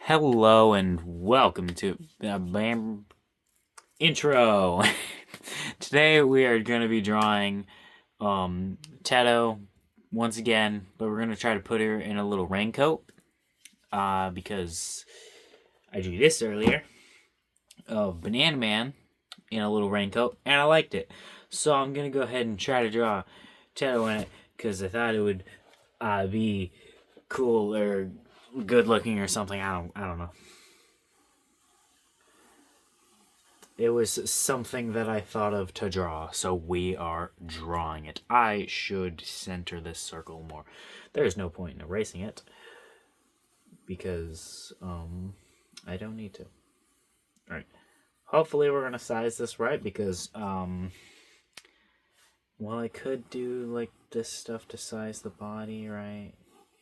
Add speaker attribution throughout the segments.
Speaker 1: Hello and welcome to intro. Today we are going to be drawing Teto once again, but we're going to try to put her in a little raincoat because I drew this earlier of Banana Man in a little raincoat and I liked it. So I'm going to go ahead and try to draw Teto in it because I thought it would be cool or good looking or something. I don't know. It was something that I thought of to draw, so we are drawing it. I should center this circle more. There's no point in erasing it because I don't need to. All right. Hopefully we're gonna size this right because well, I could do like this stuff to size the body, right?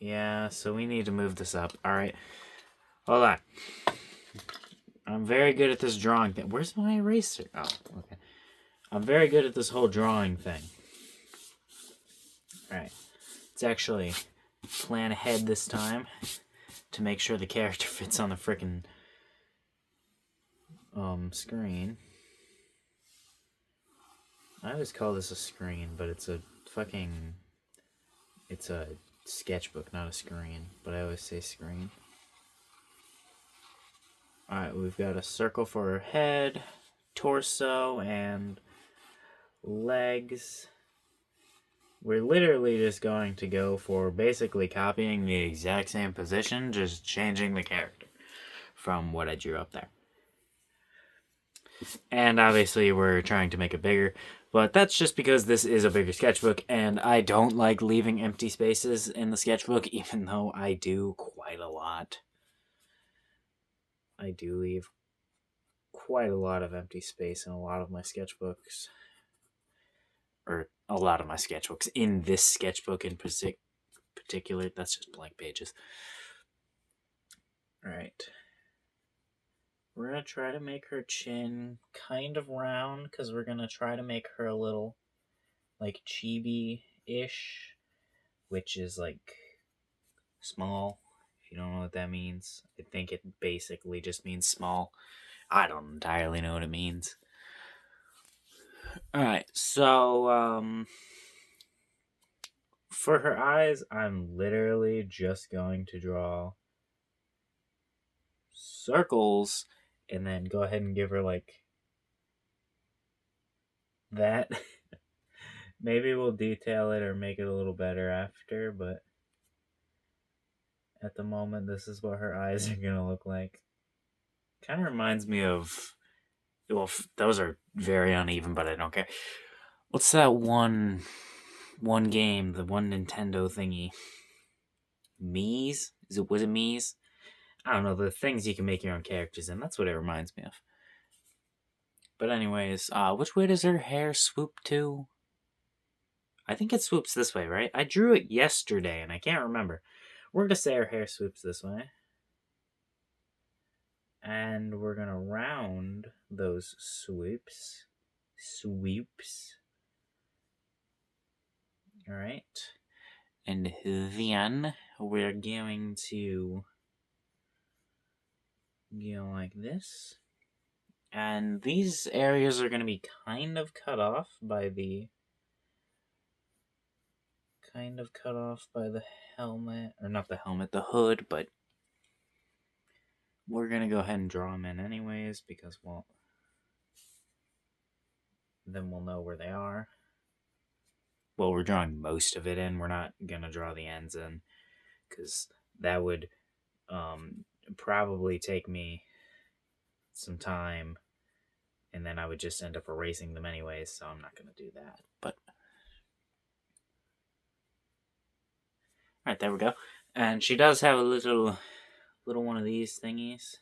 Speaker 1: Yeah, so we need to move this up. All right. Hold on. I'm very good at this drawing thing. Where's my eraser? Oh, okay. I'm very good at this whole drawing thing. Alright. Let's actually plan ahead this time to make sure the character fits on the frickin' screen. I always call this a screen, but it's a sketchbook, not a screen. But I always say screen. Alright, we've got a circle for her head, torso, and legs. We're literally just going to go for basically copying the exact same position, just changing the character from what I drew up there. And obviously we're trying to make it bigger, but that's just because this is a bigger sketchbook, and I don't like leaving empty spaces in the sketchbook, even though I do quite a lot. I do leave quite a lot of empty space in a lot of my sketchbooks. Or a lot of my sketchbooks. In this sketchbook in particular, that's just blank pages. Alright. We're going to try to make her chin kind of round, because we're going to try to make her a little, like, chibi-ish, which is, like, small. If you don't know what that means, I think it basically just means small. I don't entirely know what it means. Alright, so, for her eyes, I'm literally just going to draw circles and then go ahead and give her like that. Maybe we'll detail it or make it a little better after, but at the moment, this is what her eyes are gonna look like. Kind of reminds me of, well, those are very uneven, but I don't care. What's that one game, the one Nintendo thingy? Was it Mii's? I don't know, the things you can make your own characters in. That's what it reminds me of. But anyways, which way does her hair swoop to? I think it swoops this way, right? I drew it yesterday and I can't remember. We're going to say her hair swoops this way. And we're going to round those swoops. Alright. And then we're going to go like this. And these areas are going to be kind of cut off by the helmet, or not the helmet, the hood, but we're going to go ahead and draw them in anyways because, well, then we'll know where they are. Well, we're drawing most of it in. We're not going to draw the ends in because that would probably take me some time and then I would just end up erasing them anyways, so I'm not going to do that. But alright, there we go. And she does have a little one of these thingies,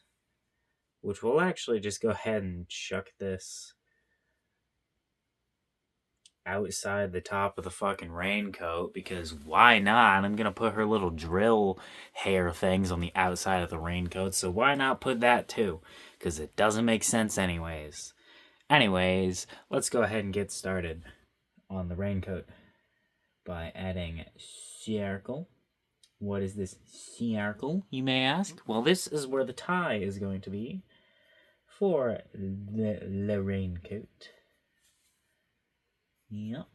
Speaker 1: which we'll actually just go ahead and chuck this outside the top of the fucking raincoat, because why not? I'm gonna put her little drill hair things on the outside of the raincoat, so why not put that too? Because it doesn't make sense anyways. Let's go ahead and get started on the raincoat by adding circle, What is this circle, you may ask? Well, this is where the tie is going to be for the raincoat. Yep.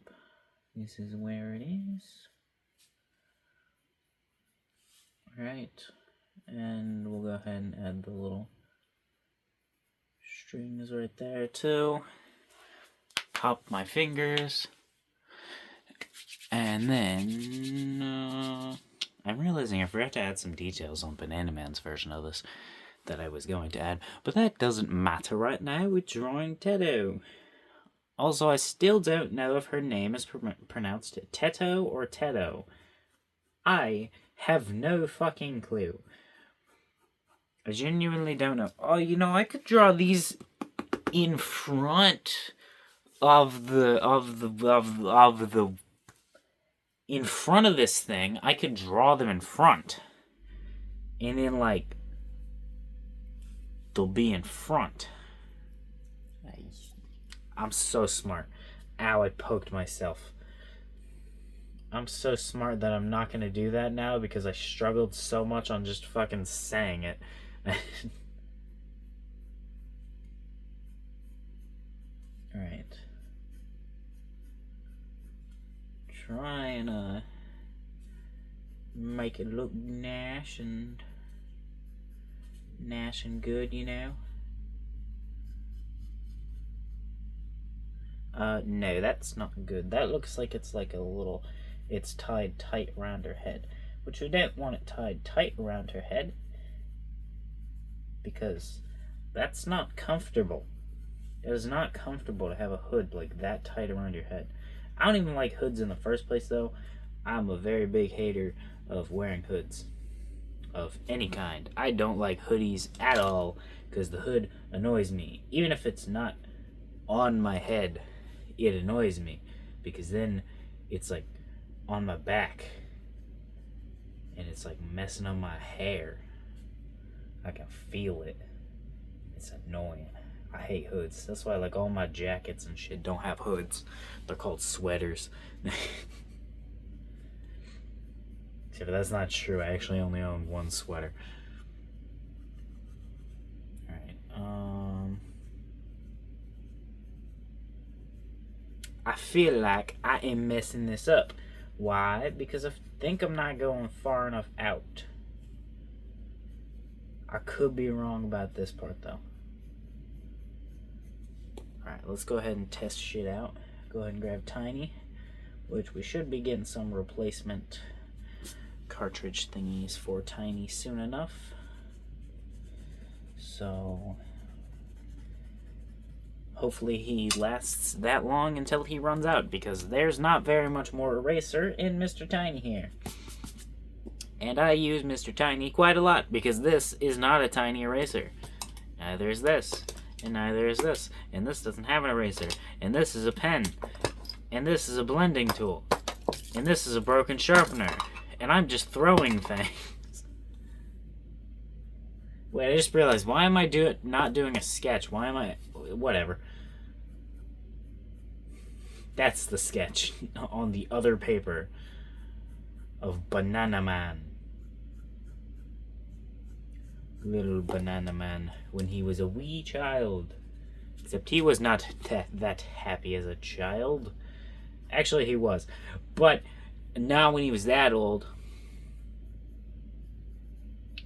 Speaker 1: This is where it is. Alright. And we'll go ahead and add the little strings right there too. Pop my fingers. And then I'm realizing I forgot to add some details on Banana Man's version of this that I was going to add, but that doesn't matter right now. We're drawing Teto. Also, I still don't know if her name is pronounced Teto or Teto. I have no fucking clue. I genuinely don't know. Oh, you know, I could draw these in front of the in front of this thing. I could draw them in front. And then, like, they'll be in front. I'm so smart. Ow, I poked myself. I'm so smart that I'm not going to do that now because I struggled so much on just fucking saying it. Alright. Trying to make it look nash and good, you know? No, that's not good. That looks like it's like a little... It's tied tight around her head. Which we don't want it tied tight around her head. Because that's not comfortable. It is not comfortable to have a hood like that tight around your head. I don't even like hoods in the first place, though. I'm a very big hater of wearing hoods. Of any kind. I don't like hoodies at all, because the hood annoys me. Even if it's not on my head, it annoys me. Because then it's like on my back. And it's like messing up my hair. I can feel it. It's annoying. I hate hoods. That's why like all my jackets and shit don't have hoods. They're called sweaters. Except that's not true. I actually only own one sweater. Alright, I feel like I am messing this up. Why? Because I think I'm not going far enough out. I could be wrong about this part though. Alright, let's go ahead and test shit out. Go ahead and grab Tiny, which we should be getting some replacement cartridge thingies for Tiny soon enough. So hopefully he lasts that long until he runs out, because there's not very much more eraser in Mr. Tiny here. And I use Mr. Tiny quite a lot, because this is not a tiny eraser. Neither is this, and neither is this, and this doesn't have an eraser, and this is a pen, and this is a blending tool, and this is a broken sharpener, and I'm just throwing things. Wait, I just realized, why am I not doing a sketch? Why am I... Whatever. That's the sketch on the other paper of Banana Man. Little Banana Man when he was a wee child. Except he was not that happy as a child. Actually, he was. But now when he was that old...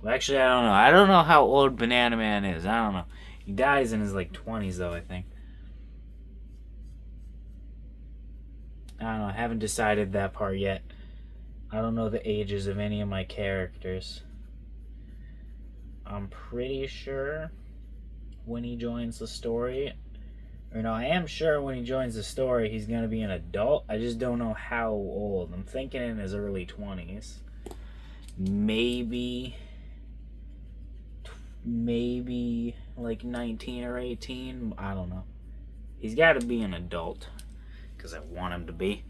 Speaker 1: Well, actually, I don't know. I don't know how old Banana Man is. I don't know. He dies in his, like, 20s, though, I think. I don't know. I haven't decided that part yet. I don't know the ages of any of my characters. I'm pretty sure when he joins the story... Or no, I am sure when he joins the story he's going to be an adult. I just don't know how old. I'm thinking in his early 20s. Maybe like 19 or 18. I don't know. He's got to be an adult, because I want him to be.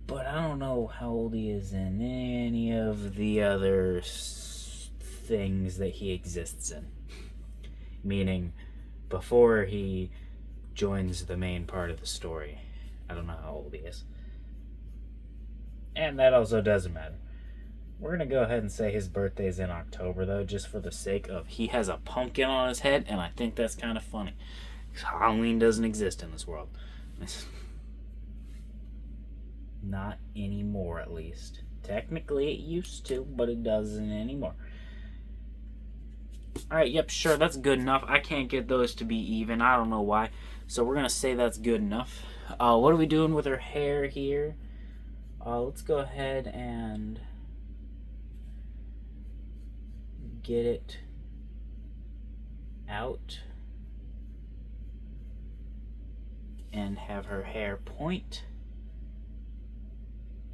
Speaker 1: But I don't know how old he is in any of the other things that he exists in. Meaning, before he joins the main part of the story. I don't know how old he is. And that also doesn't matter. We're going to go ahead and say his birthday's in October, though, just for the sake of he has a pumpkin on his head, and I think that's kind of funny. Because Halloween doesn't exist in this world. Not anymore, at least. Technically, it used to, but it doesn't anymore. Alright, yep, sure, that's good enough. I can't get those to be even. I don't know why. So we're going to say that's good enough. What are we doing with her hair here? Let's go ahead and get it out and have her hair point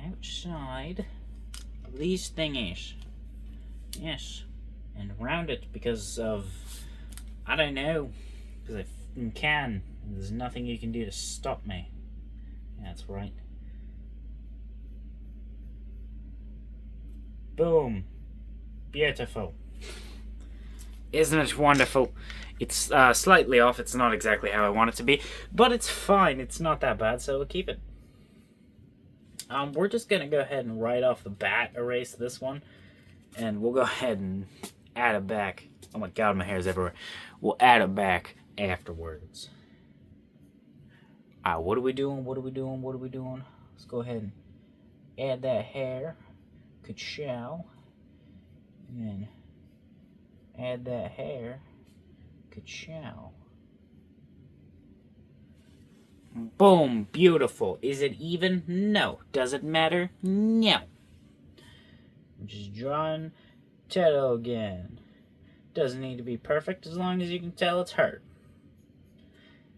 Speaker 1: outside of these thingies. Yes. And round it because of, I don't know, because I can. There's nothing you can do to stop me. Yeah, that's right. Boom. Beautiful. Isn't it wonderful? It's slightly off. It's not exactly how I want it to be, but it's fine. It's not that bad, so we'll keep it. We're just going to go ahead and right off the bat erase this one, and we'll go ahead and add it back. Oh my god, my hair's everywhere. We'll add it back afterwards. Alright, what are we doing? What are we doing? What are we doing? Let's go ahead and add that hair. Ka-chow. And then add that hair. Ka-chow. Boom. Beautiful. Is it even? No. Does it matter? No. I'm just drawing teto again. Doesn't need to be perfect as long as you can tell it's her.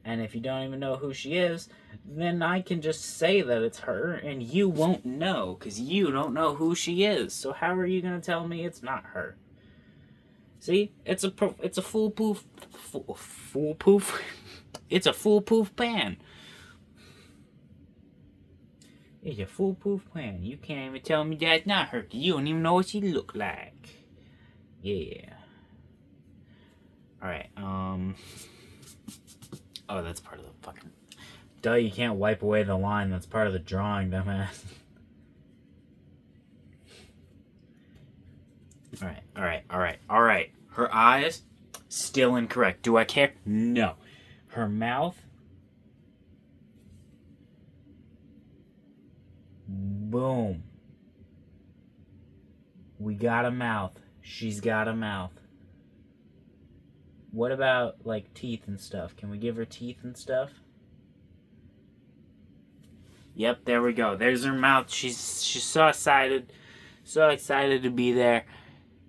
Speaker 1: And if you don't even know who she is, then I can just say that it's her, and you won't know, because you don't know who she is. So how are you going to tell me it's not her? See? It's a foolproof... Foolproof? It's a foolproof plan. It's a foolproof plan. You can't even tell me that's not her, because you don't even know what she look like. Yeah. Alright, Oh, that's part of the fucking... Duh, you can't wipe away the line. That's part of the drawing, dumbass. Alright. Her eyes, still incorrect. Do I care? No. Her mouth... Boom. We got a mouth. She's got a mouth. What about, like, teeth and stuff? Can we give her teeth and stuff? Yep, there we go. There's her mouth. She's so excited. So excited to be there.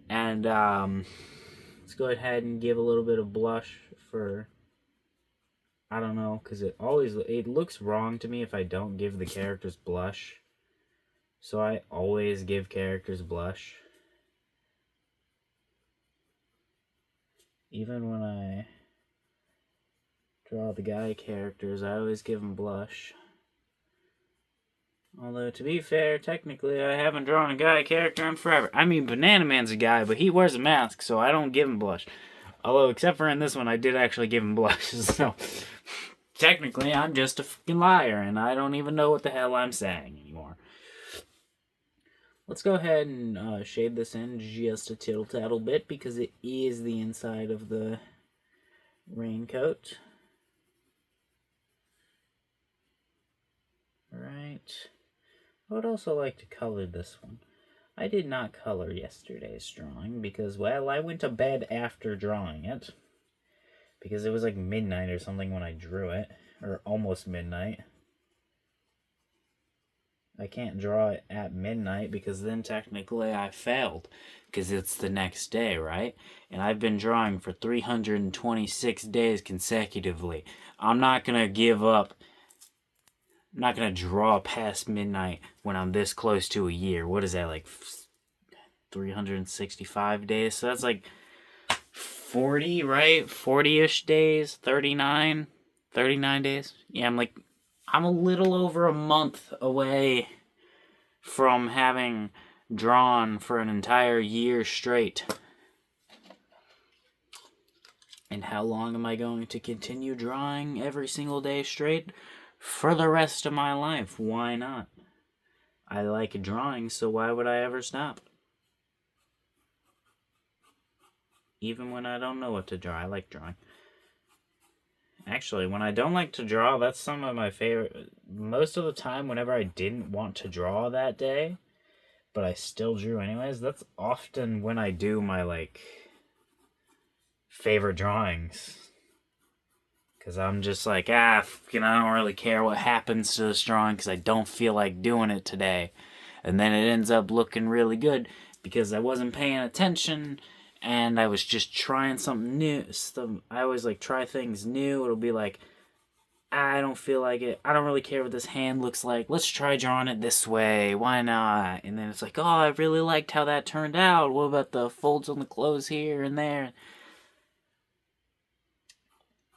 Speaker 1: And, let's go ahead and give a little bit of blush for... I don't know, because it looks wrong to me if I don't give the characters blush. So I always give characters blush. Even when I draw the guy characters, I always give them blush. Although, to be fair, technically, I haven't drawn a guy character in forever. I mean, Banana Man's a guy, but he wears a mask, so I don't give him blush. Although, except for in this one, I did actually give him blush, so... Technically, I'm just a fucking liar, and I don't even know what the hell I'm saying anymore. Let's go ahead and shade this in just a tittle-tattle bit, because it is the inside of the raincoat. Alright. I would also like to color this one. I did not color yesterday's drawing, because, well, I went to bed after drawing it. Because it was like midnight or something when I drew it. Or almost midnight. I can't draw it at midnight because then technically I failed. Because it's the next day, right? And I've been drawing for 326 days consecutively. I'm not going to give up. I'm not going to draw past midnight when I'm this close to a year. What is that, like 365 days? So that's like 40, right? 40-ish days? 39 days? Yeah, I'm a little over a month away from having drawn for an entire year straight. And how long am I going to continue drawing every single day straight? For the rest of my life. Why not? I like drawing, so why would I ever stop? Even when I don't know what to draw, I like drawing. Actually, when I don't like to draw, that's some of my favorite. Most of the time, whenever I didn't want to draw that day, but I still drew anyways, that's often when I do my, like, favorite drawings. Because I'm just like, I don't really care what happens to this drawing because I don't feel like doing it today. And then it ends up looking really good because I wasn't paying attention and I was just trying something new. I always like try things new. It'll be like, I don't feel like it. I don't really care what this hand looks like. Let's try drawing it this way. Why not? And then it's like, oh, I really liked how that turned out. What about the folds on the clothes here and there?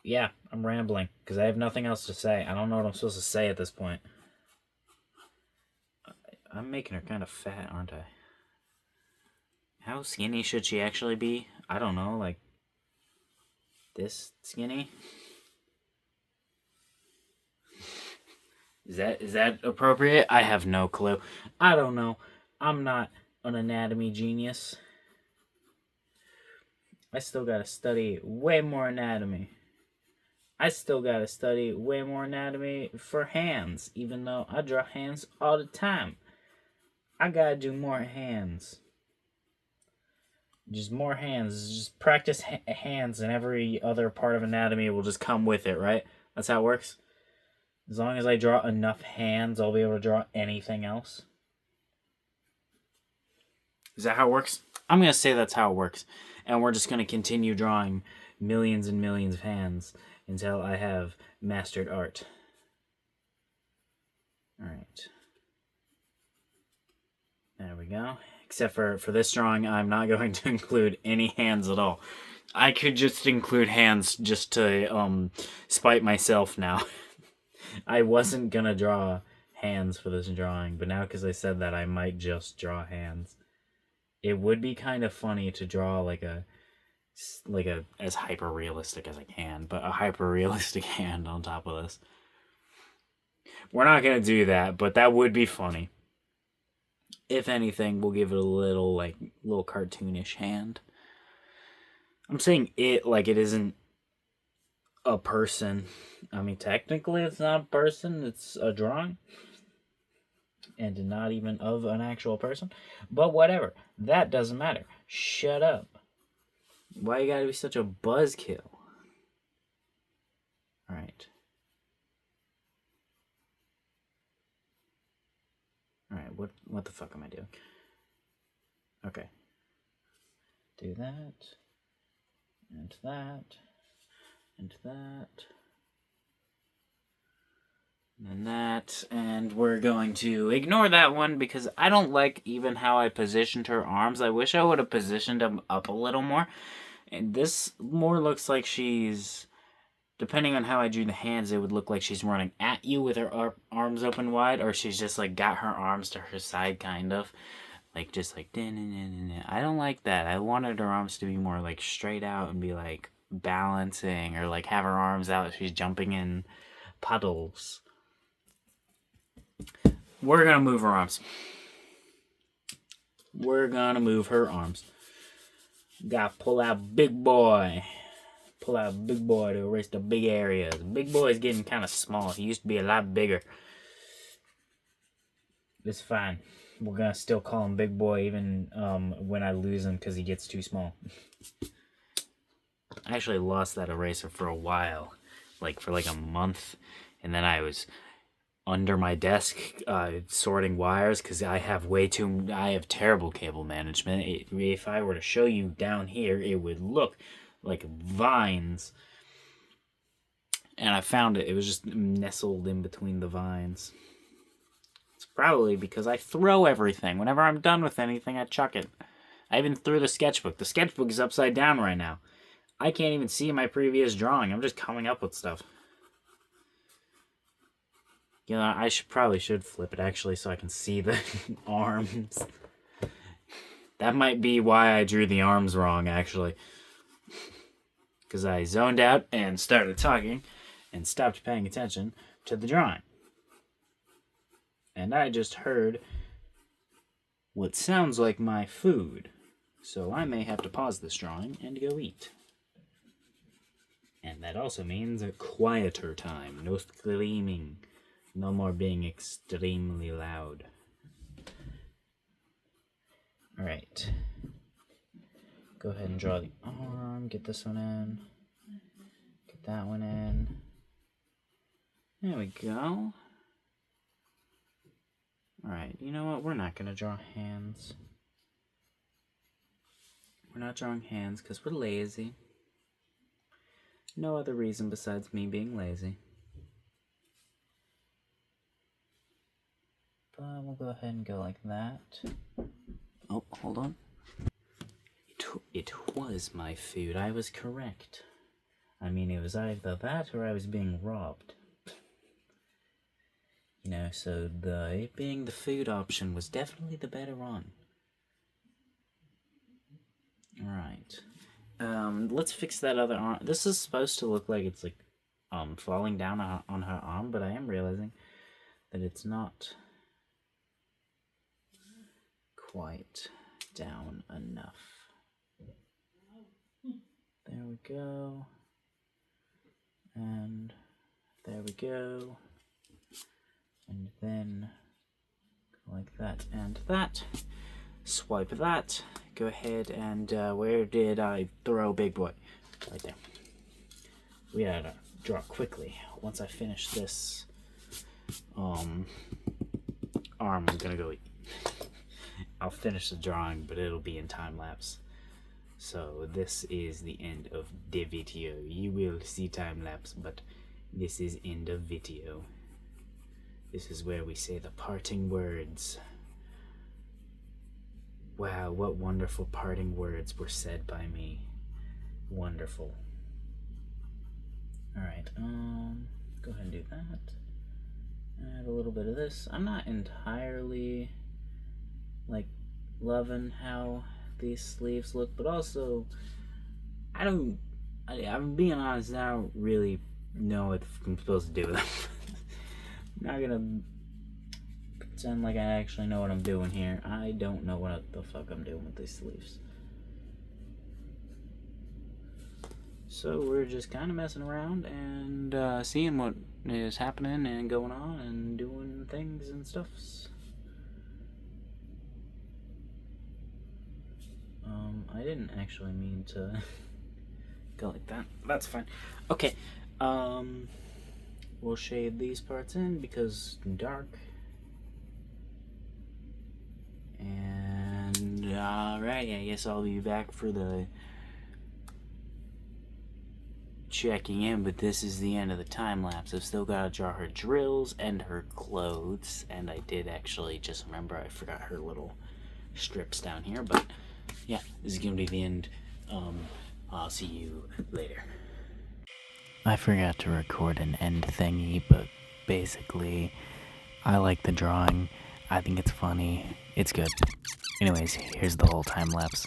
Speaker 1: Yeah, I'm rambling because I have nothing else to say. I don't know what I'm supposed to say at this point. I'm making her kind of fat, aren't I? How skinny should she actually be? I don't know, like this skinny? Is that appropriate? I have no clue. I don't know. I'm not an anatomy genius. I still gotta study way more anatomy. I still gotta study way more anatomy for hands, even though I draw hands all the time. I gotta do more hands. Just more hands. Just practice hands, and every other part of anatomy will just come with it, right? That's how it works. As long as I draw enough hands, I'll be able to draw anything else. Is that how it works? I'm going to say that's how it works. And we're just going to continue drawing millions and millions of hands until I have mastered art. Alright. There we go. Except for this drawing, I'm not going to include any hands at all. I could just include hands just to spite myself now. I wasn't going to draw hands for this drawing, but now because I said that, I might just draw hands. It would be kind of funny to draw like a as hyper realistic as I can, but a hyper realistic hand on top of this. We're not gonna do that, but that would be funny. If anything, we'll give it a little cartoonish hand. I'm saying it like it isn't a person. I mean, technically, it's not a person; it's a drawing. And not even of an actual person. But whatever. That doesn't matter. Shut up. Why you gotta be such a buzzkill? Alright. Alright, what the fuck am I doing? Okay. Do that. And that. And that. And that, and we're going to ignore that one because I don't like even how I positioned her arms. I wish I would have positioned them up a little more. And this more looks like she's, depending on how I drew the hands, it would look like she's running at you with her arms open wide, or she's just like got her arms to her side, kind of. Like, just like, I don't like that. I wanted her arms to be more like straight out and be like balancing, or like have her arms out if she's jumping in puddles. We're gonna move her arms. We're gonna move her arms. Gotta pull out big boy. Pull out big boy to erase the big areas. Big boy's getting kind of small. He used to be a lot bigger. It's fine. We're gonna still call him big boy even when I lose him because he gets too small. I actually lost that eraser for a while. For a month. And then I was under my desk sorting wires because I have terrible cable management. If I were to show you down here, it would look like vines. And I found it. It was just nestled in between the vines. It's probably because I throw everything. Whenever I'm done with anything, I chuck it. I even threw the sketchbook. The sketchbook is upside down right now. I can't even see my previous drawing. I'm just coming up with stuff. You know, I probably should flip it, actually, so I can see the arms. That might be why I drew the arms wrong, actually. Because I zoned out and started talking and stopped paying attention to the drawing. And I just heard what sounds like my food. So I may have to pause this drawing and go eat. And that also means a quieter time. No screaming. No more being extremely loud. Alright. Go ahead and draw the arm. Get this one in. Get that one in. There we go. Alright, you know what? We're not going to draw hands. We're not drawing hands because we're lazy. No other reason besides me being lazy. But we'll go ahead and go like that. Oh, hold on. It was my food. I was correct. I mean, it was either that or I was being robbed. You know, so it being the food option was definitely the better one. Alright. Let's fix that other arm. This is supposed to look like it's like falling down on her arm, but I am realizing that it's not quite down enough. There we go. And there we go. And then go like that and that. Swipe that. Go ahead and where did I throw Big Boy? Right there. We gotta draw quickly. Once I finish this arm, I'm gonna go eat. I'll finish the drawing, but it'll be in time lapse. So this is the end of the video. You will see time lapse, but this is end of video. This is where we say the parting words. Wow, what wonderful parting words were said by me. Wonderful. Alright, go ahead and do that. Add a little bit of this. I'm not entirely, like, loving how these sleeves look, but also, I'm being honest, I don't really know what I'm supposed to do with them. I'm not gonna pretend like I actually know what I'm doing here. I don't know what the fuck I'm doing with these sleeves. So we're just kind of messing around and seeing what is happening and going on and doing things and stuffs. I didn't actually mean to go like that. That's fine. Okay, we'll shade these parts in because dark. And alright, I guess I'll be back for the checking in, but this is the end of the time lapse. I've still got to draw her drills and her clothes, and I did actually just remember I forgot her little strips down here, but yeah, this is gonna be the end. I'll see you later. I forgot to record an end thingy, but basically I like the drawing. I think it's funny. It's good. Anyways, here's the whole time lapse.